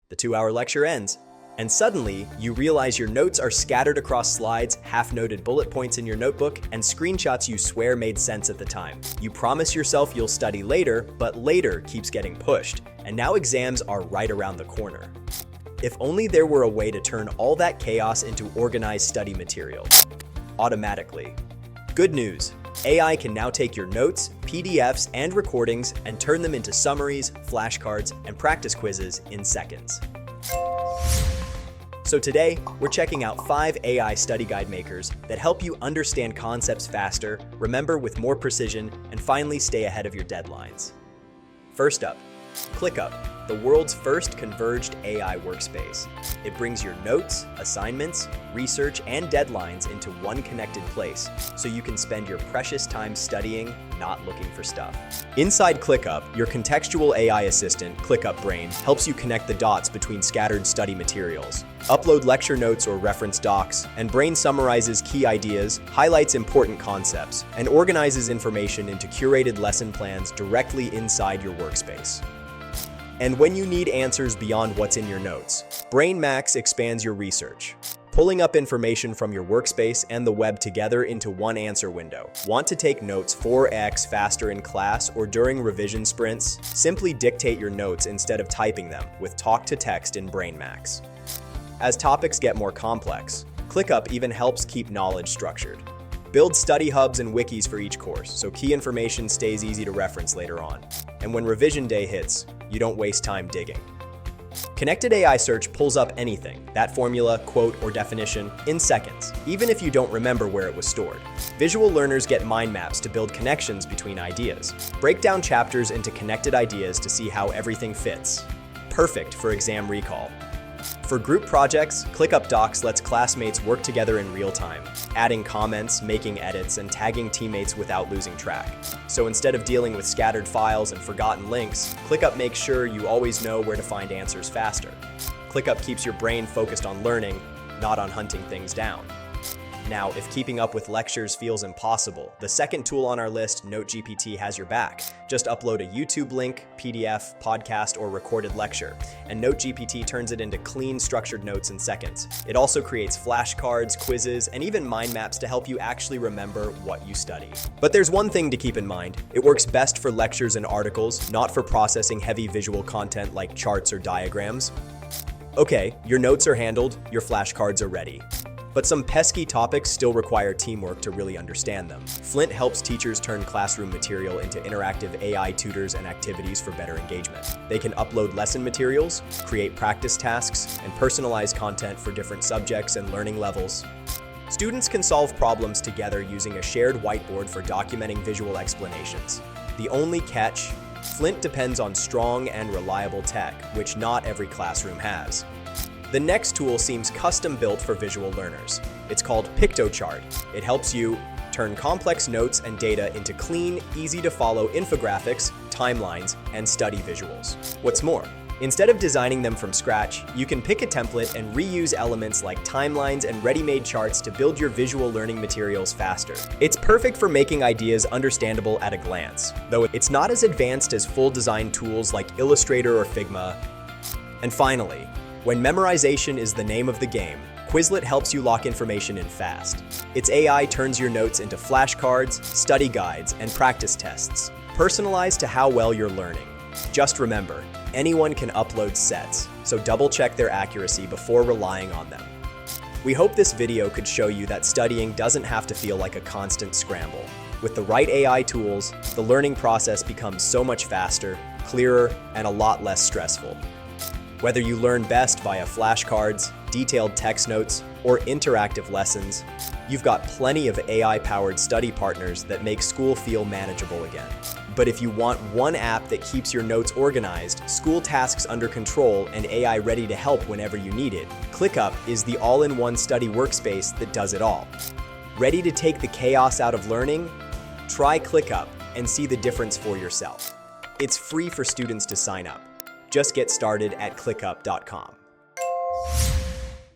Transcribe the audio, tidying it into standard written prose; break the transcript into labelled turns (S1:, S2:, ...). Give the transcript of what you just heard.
S1: The 2-hour lecture ends, and suddenly you realize your notes are scattered across slides, half-noted bullet points in your notebook, and screenshots you swear made sense at the time. You promise yourself you'll study later, but later keeps getting pushed, and now exams are right around the corner. If only there were a way to turn all that chaos into organized study material. Automatically. Good news! AI can now take your notes, PDFs, and recordings and turn them into summaries, flashcards, and practice quizzes in seconds. So today, we're checking out 5 AI study guide makers that help you understand concepts faster, remember with more precision, and finally stay ahead of your deadlines. First up, ClickUp, the world's first converged AI workspace. It brings your notes, assignments, research, and deadlines into one connected place, so you can spend your precious time studying, not looking for stuff. Inside ClickUp, your contextual AI assistant, ClickUp Brain, helps you connect the dots between scattered study materials. Upload lecture notes or reference docs, and Brain summarizes key ideas, highlights important concepts, and organizes information into curated lesson plans directly inside your workspace. And when you need answers beyond what's in your notes, Brain Max expands your research, pulling up information from your workspace and the web together into one answer window. Want to take notes 4x faster in class or during revision sprints? Simply dictate your notes instead of typing them with talk-to-text in Brain Max. As topics get more complex, ClickUp even helps keep knowledge structured. Build study hubs and wikis for each course, so key information stays easy to reference later on. And when revision day hits, you don't waste time digging. Connected AI search pulls up anything, that formula, quote, or definition, in seconds, even if you don't remember where it was stored. Visual learners get mind maps to build connections between ideas. Break down chapters into connected ideas to see how everything fits. Perfect for exam recall. For group projects, ClickUp Docs lets classmates work together in real time, adding comments, making edits, and tagging teammates without losing track. So instead of dealing with scattered files and forgotten links, ClickUp makes sure you always know where to find answers faster. ClickUp keeps your brain focused on learning, not on hunting things down. Now, if keeping up with lectures feels impossible, the second tool on our list, NoteGPT, has your back. Just upload a YouTube link, PDF, podcast, or recorded lecture, and NoteGPT turns it into clean, structured notes in seconds. It also creates flashcards, quizzes, and even mind maps to help you actually remember what you study. But there's one thing to keep in mind. It works best for lectures and articles, not for processing heavy visual content like charts or diagrams. Okay, your notes are handled, your flashcards are ready. But some pesky topics still require teamwork to really understand them. Flint helps teachers turn classroom material into interactive AI tutors and activities for better engagement. They can upload lesson materials, create practice tasks, and personalize content for different subjects and learning levels. Students can solve problems together using a shared whiteboard for documenting visual explanations. The only catch? Flint depends on strong and reliable tech, which not every classroom has. The next tool seems custom-built for visual learners. It's called PictoChart. It helps you turn complex notes and data into clean, easy-to-follow infographics, timelines, and study visuals. What's more, instead of designing them from scratch, you can pick a template and reuse elements like timelines and ready-made charts to build your visual learning materials faster. It's perfect for making ideas understandable at a glance, though it's not as advanced as full design tools like Illustrator or Figma. And finally, when memorization is the name of the game, Quizlet helps you lock information in fast. Its AI turns your notes into flashcards, study guides, and practice tests, personalized to how well you're learning. Just remember, anyone can upload sets, so double-check their accuracy before relying on them. We hope this video could show you that studying doesn't have to feel like a constant scramble. With the right AI tools, the learning process becomes so much faster, clearer, and a lot less stressful. Whether you learn best via flashcards, detailed text notes, or interactive lessons, you've got plenty of AI-powered study partners that make school feel manageable again. But if you want one app that keeps your notes organized, school tasks under control, and AI ready to help whenever you need it, ClickUp is the all-in-one study workspace that does it all. Ready to take the chaos out of learning? Try ClickUp and see the difference for yourself. It's free for students to sign up. Just get started at clickup.com.